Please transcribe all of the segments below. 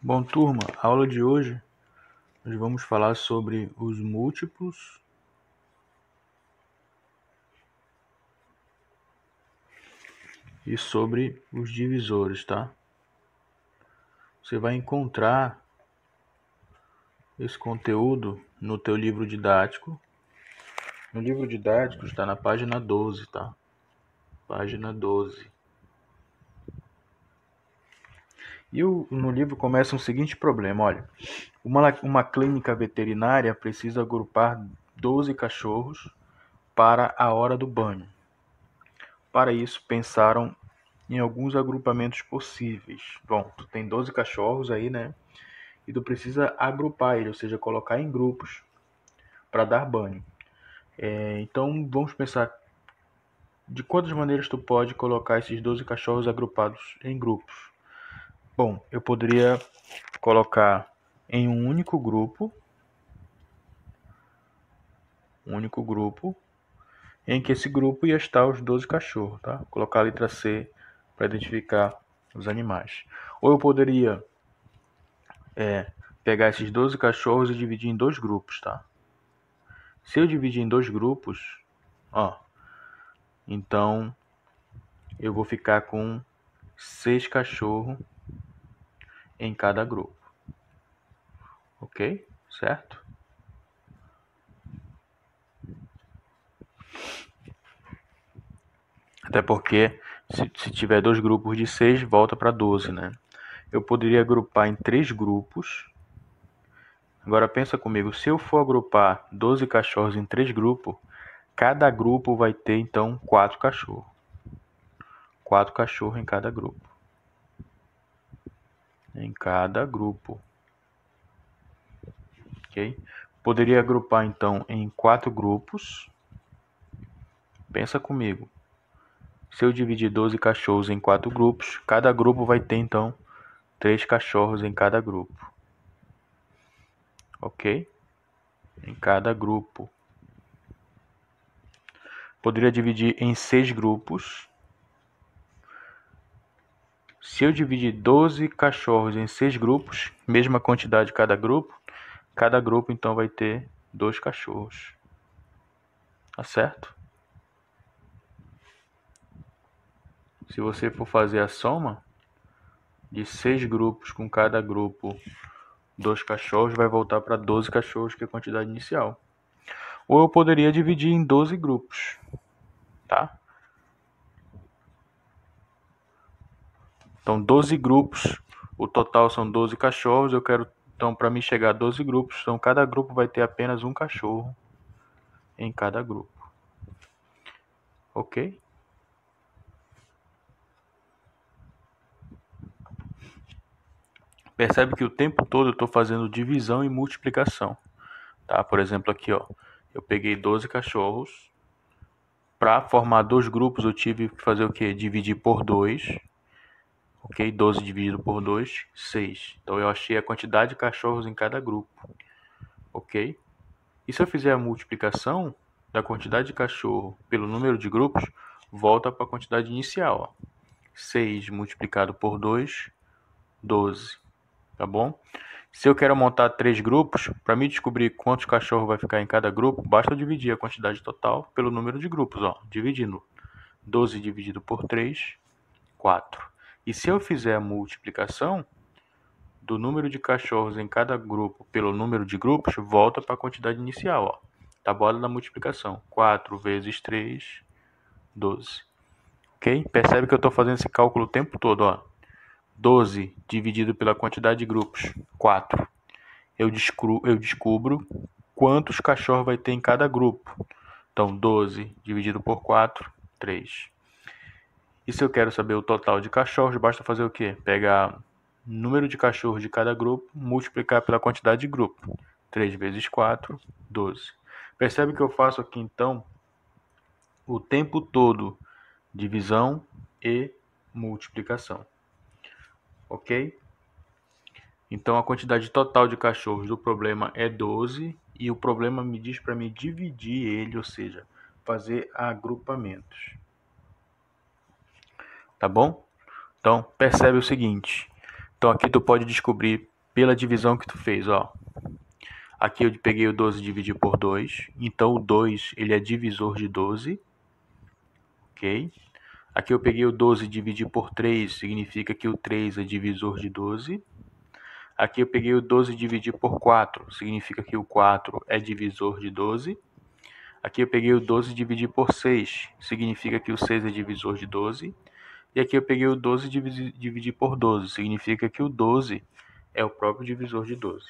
Bom, turma, a aula de hoje nós vamos falar sobre os múltiplos e sobre os divisores, tá? Você vai encontrar esse conteúdo no teu livro didático. No livro didático está na página 12, tá? Página 12. E no livro começa o seguinte problema, olha. Uma clínica veterinária precisa agrupar 12 cachorros para a hora do banho. Para isso, pensaram em alguns agrupamentos possíveis. Bom, tu tem 12 cachorros aí, né? E tu precisa agrupar eles, ou seja, colocar em grupos para dar banho. Então, vamos pensar de quantas maneiras tu pode colocar esses 12 cachorros agrupados em grupos. Bom, eu poderia colocar em um único grupo, em que esse grupo ia estar os 12 cachorros, tá? Colocar a letra C para identificar os animais. Ou eu poderia pegar esses 12 cachorros e dividir em dois grupos, tá? Se eu dividir em dois grupos, então eu vou ficar com 6 cachorros em cada grupo. Ok? Certo? Até porque se tiver dois grupos de 6, volta para 12, né? Eu poderia agrupar em 3 grupos. Agora pensa comigo, se eu for agrupar 12 cachorros em 3 grupos, cada grupo vai ter então 4 cachorros. 4 cachorros em cada grupo. Ok? Poderia agrupar então em 4 grupos. Pensa comigo. Se eu dividir 12 cachorros em 4 grupos, cada grupo vai ter então 3 cachorros em cada grupo. Ok? Em cada grupo. Poderia dividir em 6 grupos. Se eu dividir 12 cachorros em 6 grupos, mesma quantidade de cada grupo então vai ter 2 cachorros. Tá certo? Se você for fazer a soma de 6 grupos com cada grupo 2 cachorros, vai voltar para 12 cachorros, que é a quantidade inicial. Ou eu poderia dividir em 12 grupos, tá? Então, 12 grupos, o total são 12 cachorros. Eu quero, então, para mim chegar a 12 grupos, então cada grupo vai ter apenas um cachorro em cada grupo. Ok? Percebe que o tempo todo eu estou fazendo divisão e multiplicação. Tá? Por exemplo, aqui, ó, eu peguei 12 cachorros. Para formar dois grupos, eu tive que fazer o quê? Dividir por 2. Ok? 12 dividido por 2, 6. Então, eu achei a quantidade de cachorros em cada grupo. Ok? E se eu fizer a multiplicação da quantidade de cachorro pelo número de grupos, volta para a quantidade inicial. Ó. 6 multiplicado por 2, 12. Tá bom? Se eu quero montar 3 grupos, para mim descobrir quantos cachorros vai ficar em cada grupo, basta eu dividir a quantidade total pelo número de grupos. Ó. Dividindo 12 dividido por 3, 4. E se eu fizer a multiplicação do número de cachorros em cada grupo pelo número de grupos, volta para a quantidade inicial. Ó. Tabuada da multiplicação. 4 vezes 3, 12. Ok? Percebe que eu estou fazendo esse cálculo o tempo todo. Ó. 12 dividido pela quantidade de grupos, 4. Eu descubro quantos cachorros vai ter em cada grupo. Então, 12 dividido por 4, 3. E se eu quero saber o total de cachorros, basta fazer o quê? Pegar o número de cachorros de cada grupo, multiplicar pela quantidade de grupo. 3 vezes 4, 12. Percebe que eu faço aqui, então, o tempo todo divisão e multiplicação. Ok? Então, a quantidade total de cachorros do problema é 12 e o problema me diz para me dividir ele, ou seja, fazer agrupamentos. Tá bom? Então, percebe o seguinte, Então aqui tu pode descobrir pela divisão que tu fez, ó. Aqui eu peguei o 12 e dividi por 2, então o 2 ele é divisor de 12, ok? Aqui eu peguei o 12 e dividi por 3, significa que o 3 é divisor de 12. Aqui eu peguei o 12 e dividi por 4, significa que o 4 é divisor de 12. Aqui eu peguei o 12 e dividi por 6, significa que o 6 é divisor de 12. E aqui eu peguei o 12 e dividi por 12, significa que o 12 é o próprio divisor de 12.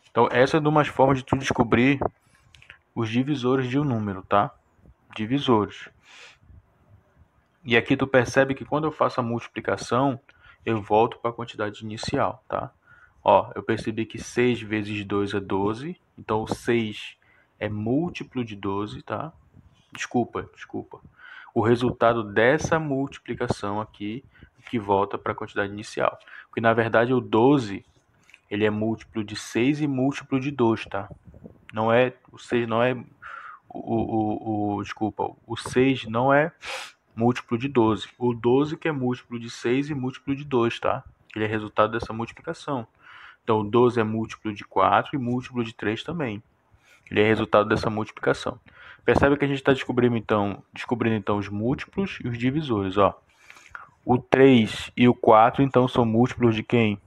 Então essa é uma das formas de tu descobrir os divisores de um número, tá? Divisores. E aqui tu percebe que quando eu faço a multiplicação, eu volto para a quantidade inicial, tá? Ó, eu percebi que 6 vezes 2 é 12, então o 6 é múltiplo de 12, tá? Desculpa. O resultado dessa multiplicação aqui que volta para a quantidade inicial. Porque na verdade o 12, ele é múltiplo de 6 e múltiplo de 2, tá? Não é, o 6 não é desculpa, o 6 não é múltiplo de 12. O 12 que é múltiplo de 6 e múltiplo de 2, tá? Ele é resultado dessa multiplicação. Então, o 12 é múltiplo de 4 e múltiplo de 3 também. Ele é resultado dessa multiplicação. Percebe que a gente está descobrindo então os múltiplos e os divisores, ó. O 3 e o 4, então, são múltiplos de quem?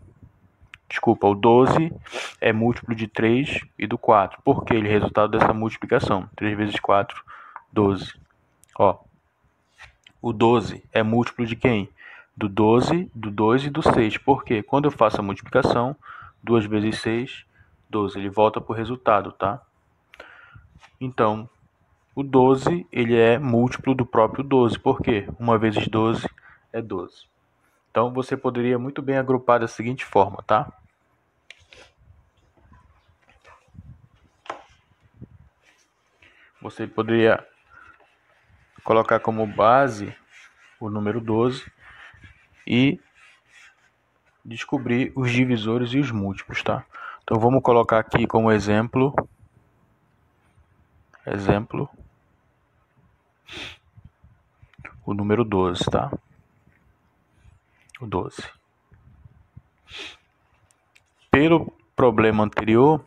Desculpa, o 12 é múltiplo de 3 e do 4. Por quê? Ele é resultado dessa multiplicação. 3 vezes 4, 12. Ó, o 12 é múltiplo de quem? Do 12, do 2 e do 6. Por quê? Quando eu faço a multiplicação, 2 vezes 6, 12. Ele volta para o resultado, tá? Então, o 12 ele é múltiplo do próprio 12. Por quê? 1 vezes 12 é 12. Então, você poderia muito bem agrupar da seguinte forma, tá? Você poderia colocar como base o número 12 e descobrir os divisores e os múltiplos, tá? Então vamos colocar aqui como exemplo o número 12, tá? O 12. Pelo problema anterior,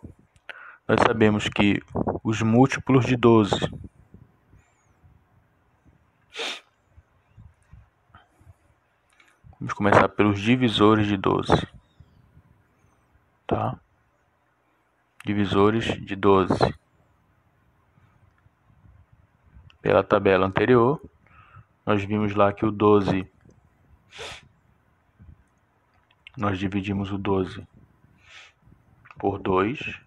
nós sabemos que os múltiplos de 12 vamos começar pelos divisores de 12, tá? Divisores de 12. Pela tabela anterior, nós vimos lá que o 12, nós dividimos o 12 por 2,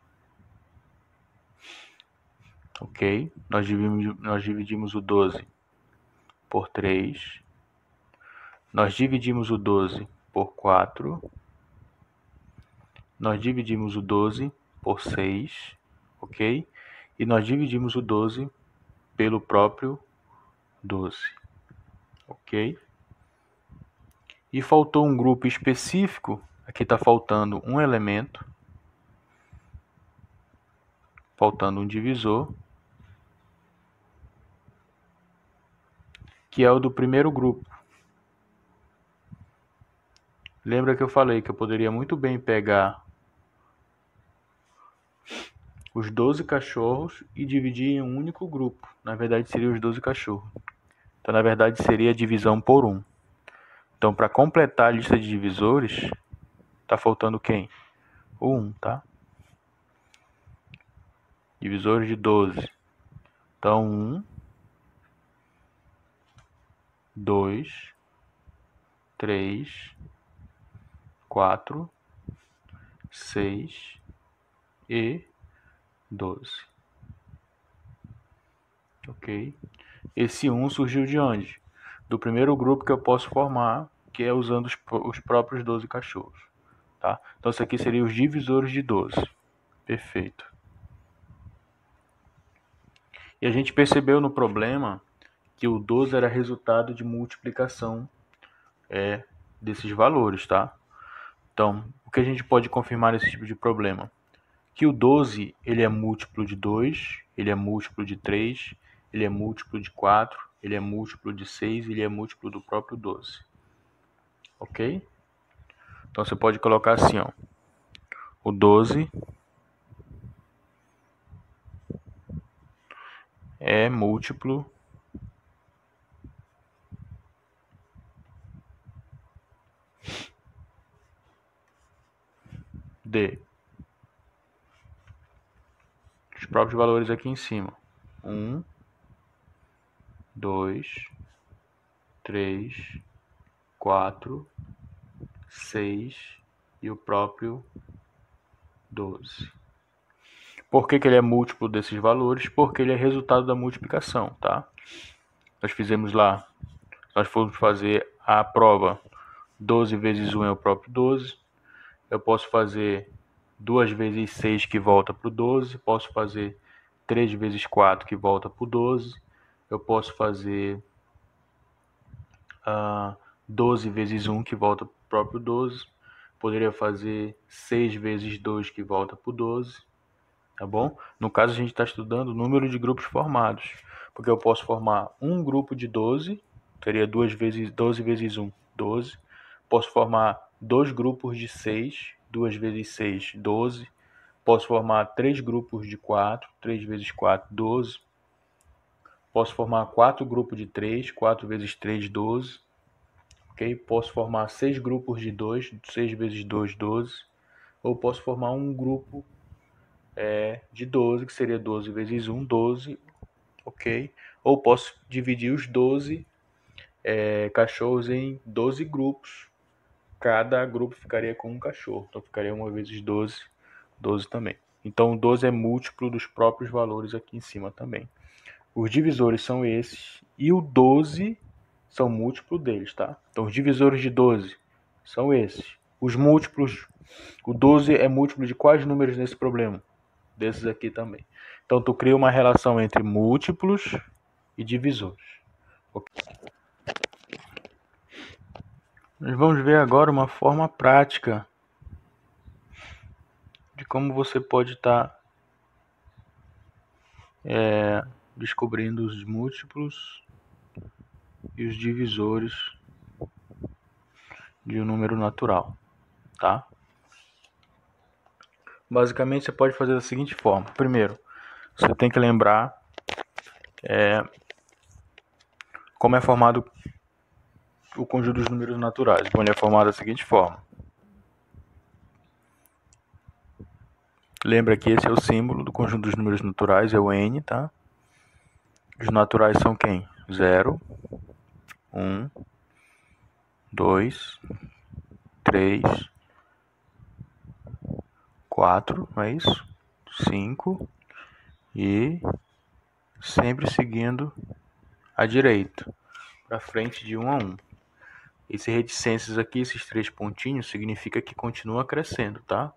ok? Nós dividimos o 12 por 3, nós dividimos o 12 por 4, nós dividimos o 12 por 6, ok? E nós dividimos o 12 pelo próprio 12, ok? E faltou um grupo específico, aqui está faltando um elemento, faltando um divisor, que é o do primeiro grupo. Lembra que eu falei que eu poderia muito bem pegar os 12 cachorros e dividir em um único grupo. Na verdade, seriam os 12 cachorros. Então, na verdade, seria a divisão por 1. Então, para completar a lista de divisores, está faltando quem? O 1, tá? Divisores de 12. Então, 1, 2, 3, 4, 6 e 12. Ok? Esse 1 surgiu de onde? Do primeiro grupo que eu posso formar, que é usando os próprios 12 cachorros. Tá? Então, isso aqui seria os divisores de 12. Perfeito. E a gente percebeu no problema que o 12 era resultado de multiplicação desses valores, tá? Então, o que a gente pode confirmar nesse tipo de problema? Que o 12 ele é múltiplo de 2, ele é múltiplo de 3, ele é múltiplo de 4, ele é múltiplo de 6, ele é múltiplo do próprio 12. Ok? Então você pode colocar assim, ó. O 12 é múltiplo de os próprios valores aqui em cima. 1, 2, 3, 4, 6 e o próprio 12. Por que ele é múltiplo desses valores? Porque ele é resultado da multiplicação, tá? Nós fizemos lá, nós fomos fazer a prova 12 vezes 1 é o próprio 12. Eu posso fazer 2 vezes 6 que volta para o 12. Posso fazer 3 vezes 4 que volta para o 12. Eu posso fazer 12 vezes 1 que volta para o próprio 12. Poderia fazer 6 vezes 2 que volta para o 12. Tá bom? No caso, a gente está estudando o número de grupos formados. Porque eu posso formar um grupo de 12, seria 2 vezes 12 vezes 1, 12. Posso formar dois grupos de 6, 2 vezes 6, 12. Posso formar 3 grupos de 4, 3 vezes 4, 12. Posso formar 4 grupos de 3, 4 vezes 3, 12. Okay? Posso formar 6 grupos de 2, 6 vezes 2, 12. Ou posso formar um grupo de 12, que seria 12 vezes 1, 12. Ok? Ou posso dividir os 12 cachorros em 12 grupos. Cada grupo ficaria com um cachorro. Então ficaria 1 vezes 12, 12 também. Então o 12 é múltiplo dos próprios valores aqui em cima também. Os divisores são esses. E o 12 são múltiplo deles, tá? Então os divisores de 12 são esses. Os múltiplos, o 12 é múltiplo de quais números nesse problema? Desses aqui também. Então tu cria uma relação entre múltiplos e divisores. Okay? Nós vamos ver agora uma forma prática de como você pode estar descobrindo os múltiplos e os divisores de um número natural, tá? Basicamente você pode fazer da seguinte forma. Primeiro, você tem que lembrar como é formado o conjunto dos números naturais. Bom, ele é formado da seguinte forma. Lembra que esse é o símbolo do conjunto dos números naturais, é o n, tá? Os naturais são quem? 0, 1, 2, 3, 4, não é isso? 5 e sempre seguindo à direita, para frente de 1 a 1. Esses reticências aqui, esses 3 pontinhos, significa que continua crescendo, tá?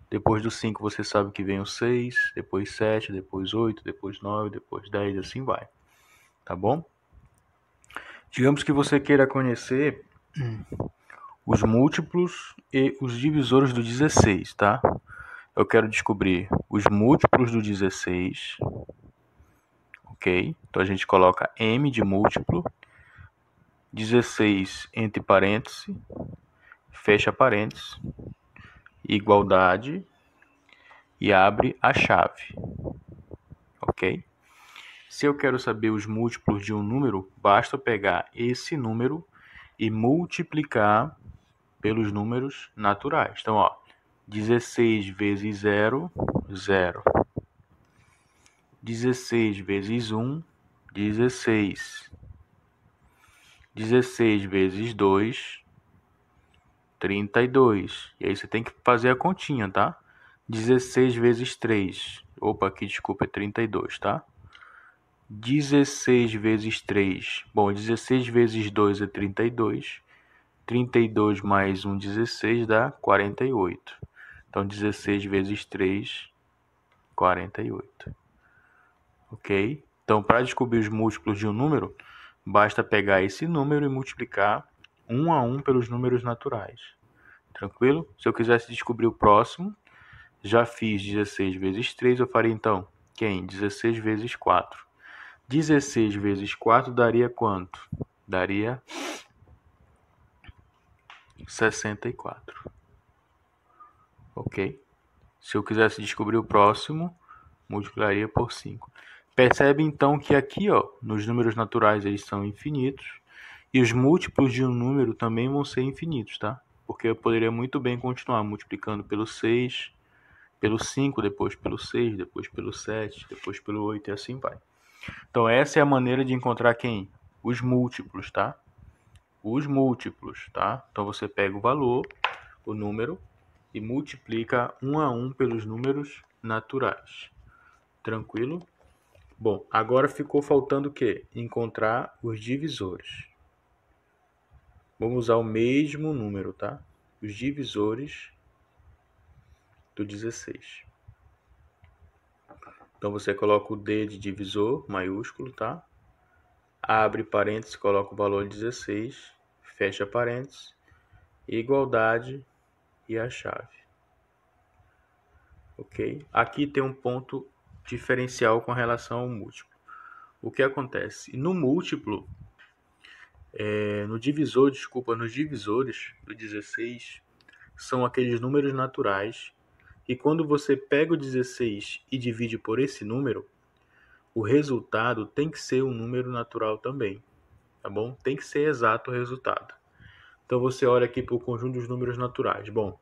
Depois do 5 você sabe que vem o 6, depois 7, depois 8, depois 9, depois 10, assim vai. Tá bom? Digamos que você queira conhecer os múltiplos e os divisores do 16, tá? Eu quero descobrir os múltiplos do 16, ok? Então a gente coloca M de múltiplo, 16 entre parênteses, fecha parênteses, igualdade e abre a chave, ok? Se eu quero saber os múltiplos de um número, basta pegar esse número e multiplicar pelos números naturais. Então, ó, 16 vezes 0, 0. 16 vezes 1, 16. 16 vezes 2, 32. E aí você tem que fazer a continha, tá? 16 vezes 3. Opa, aqui, desculpa, é 32, tá? 16 vezes 3. Bom, 16 vezes 2 é 32. 32 mais 1, 16, dá 48. Então, 16 vezes 3, 48. Ok? Então, para descobrir os múltiplos de um número, basta pegar esse número e multiplicar 1 a 1 pelos números naturais. Tranquilo? Se eu quisesse descobrir o próximo, já fiz 16 vezes 3, eu faria então, quem? 16 vezes 4. 16 vezes 4 daria quanto? Daria 64. ok? Se eu quisesse descobrir o próximo, multiplicaria por 5. Percebe então que aqui, ó, nos números naturais eles são infinitos e os múltiplos de um número também vão ser infinitos, tá? Porque eu poderia muito bem continuar multiplicando pelo 6, pelo 5, depois pelo 6, depois pelo 7, depois pelo 8 e assim vai. Então essa é a maneira de encontrar quem? Os múltiplos, tá? Os múltiplos, tá? Então você pega o valor, o número, e multiplica um a um pelos números naturais. Tranquilo? Bom, agora ficou faltando o quê? Encontrar os divisores. Vamos usar o mesmo número, tá? Os divisores do 16. Então você coloca o D de divisor, maiúsculo, tá? Abre parênteses, coloca o valor 16, fecha parênteses, igualdade e a chave. Ok? Aqui tem um ponto diferencial com relação ao múltiplo. O que acontece? No múltiplo, nos divisores do 16, são aqueles números naturais, e quando você pega o 16 e divide por esse número, o resultado tem que ser um número natural também, tá bom? Tem que ser exato o resultado. Então você olha aqui para o conjunto dos números naturais. Bom,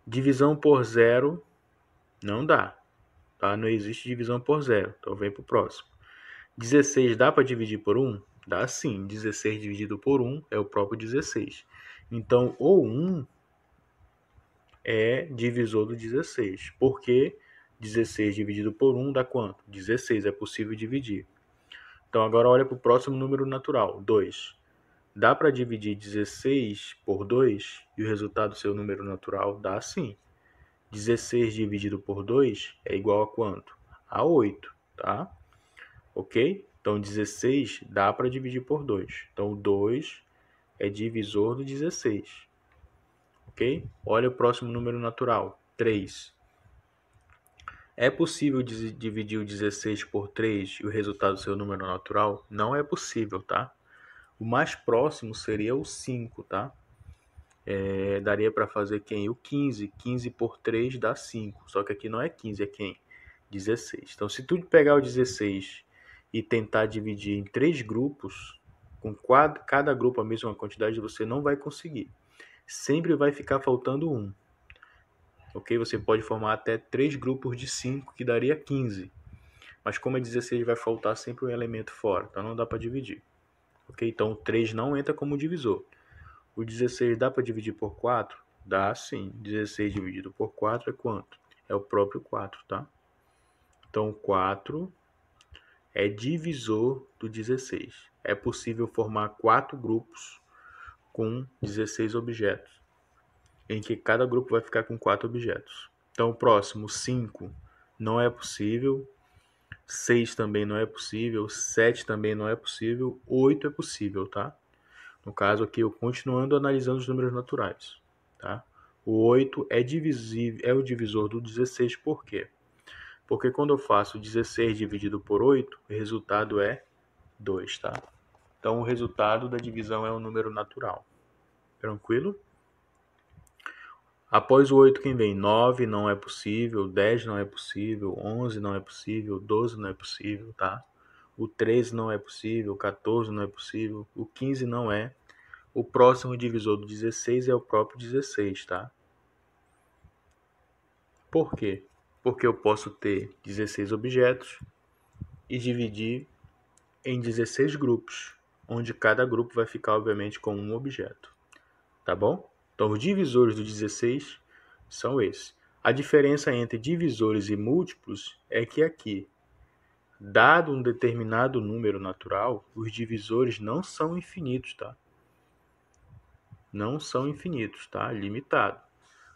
divisão por zero não dá, tá? Não existe divisão por zero, então vem para o próximo. 16 dá para dividir por 1? Dá sim, 16 dividido por 1 é o próprio 16. Então, o 1 é divisor do 16. Porque 16 dividido por 1 dá quanto? 16, é possível dividir. Então, agora olha para o próximo número natural, 2. Dá para dividir 16 por 2 e o resultado ser o número natural? Dá sim. 16 dividido por 2 é igual a quanto? A 8, tá? Ok? Então, 16 dá para dividir por 2. Então, o 2 é divisor do 16. Ok? Olha o próximo número natural, 3. É possível dividir o 16 por 3 e o resultado ser o número natural? Não é possível, tá? O mais próximo seria o 5, tá? Daria para fazer quem? O 15. 15 por 3 dá 5. Só que aqui não é 15, é quem? 16. Então, se tu pegar o 16 e tentar dividir em 3 grupos, com cada grupo a mesma quantidade, você não vai conseguir. Sempre vai ficar faltando um. Ok? Você pode formar até 3 grupos de 5, que daria 15. Mas como é 16, vai faltar sempre um elemento fora. Então, não dá para dividir. Ok? Então, o 3 não entra como divisor. O 16 dá para dividir por 4? Dá sim. 16 dividido por 4 é quanto? É o próprio 4, tá? Então, 4 é divisor do 16. É possível formar 4 grupos com 16 objetos, em que cada grupo vai ficar com 4 objetos. Então, o próximo, 5, não é possível. 6 também não é possível. 7 também não é possível. 8 é possível, tá? No caso aqui, eu continuando analisando os números naturais, tá? O 8 é o divisor do 16, por quê? Porque quando eu faço 16 dividido por 8, o resultado é 2, tá? Então, o resultado da divisão é um número natural. Tranquilo? Após o 8, quem vem? 9 não é possível, 10 não é possível, 11 não é possível, 12 não é possível, tá? O 13 não é possível, o 14 não é possível, o 15 não é. O próximo divisor do 16 é o próprio 16, tá? Por quê? Porque eu posso ter 16 objetos e dividir em 16 grupos, onde cada grupo vai ficar, obviamente, com um objeto. Tá bom? Então, os divisores do 16 são esses. A diferença entre divisores e múltiplos é que aqui, dado um determinado número natural, os divisores não são infinitos, tá? Não são infinitos, tá? Limitado.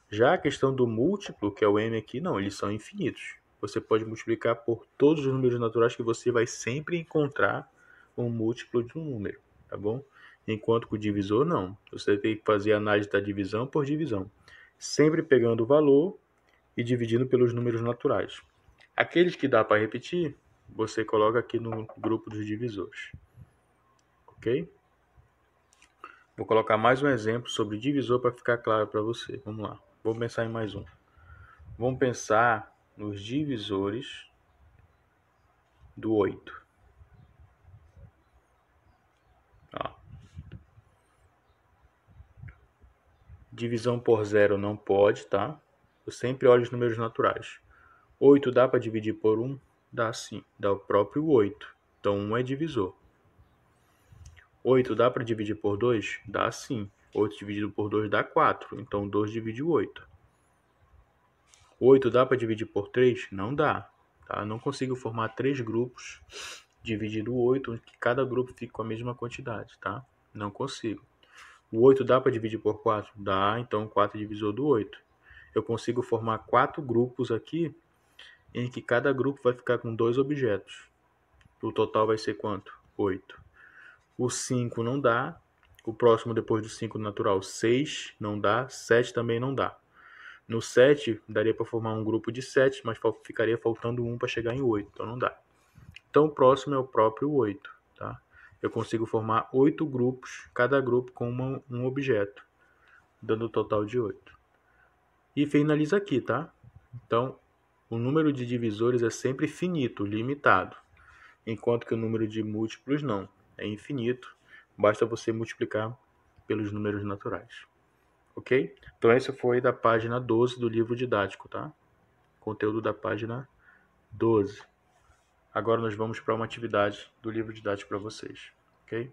Já a questão do múltiplo, que é o m aqui, não, eles são infinitos. Você pode multiplicar por todos os números naturais que você vai sempre encontrar um múltiplo de um número, tá bom? Enquanto que o divisor, não. Você tem que fazer a análise da divisão por divisão. Sempre pegando o valor e dividindo pelos números naturais. Aqueles que dá para repetir, você coloca aqui no grupo dos divisores. Ok? Vou colocar mais um exemplo sobre divisor para ficar claro para você. Vamos lá. Vou pensar em mais um. Vamos pensar nos divisores do 8. Ó. Divisão por zero não pode, tá? Eu sempre olho os números naturais. 8 dá para dividir por 1? Dá sim, dá o próprio 8. Então 1 é divisor. 8 dá para dividir por 2? Dá sim. 8 dividido por 2 dá 4. Então 2 divide 8. 8 dá para dividir por 3? Não dá. Tá? Não consigo formar 3 grupos dividido 8, onde cada grupo fica com a mesma quantidade. Tá? Não consigo. O 8 dá para dividir por 4? Dá. Então 4 é divisor do 8. Eu consigo formar 4 grupos aqui, em que cada grupo vai ficar com 2 objetos. O total vai ser quanto? 8. O 5 não dá. O próximo depois do 5 natural, 6 não dá. 7 também não dá. No 7, daria para formar um grupo de 7, mas ficaria faltando 1 para chegar em 8. Então não dá. Então o próximo é o próprio 8. Tá? Eu consigo formar 8 grupos, cada grupo com um objeto, dando o total de 8. E finaliza aqui, tá? Então, o número de divisores é sempre finito, limitado, enquanto que o número de múltiplos não, é infinito, basta você multiplicar pelos números naturais. Ok? Então, esse foi da página 12 do livro didático, tá? Conteúdo da página 12. Agora nós vamos para uma atividade do livro didático para vocês, ok?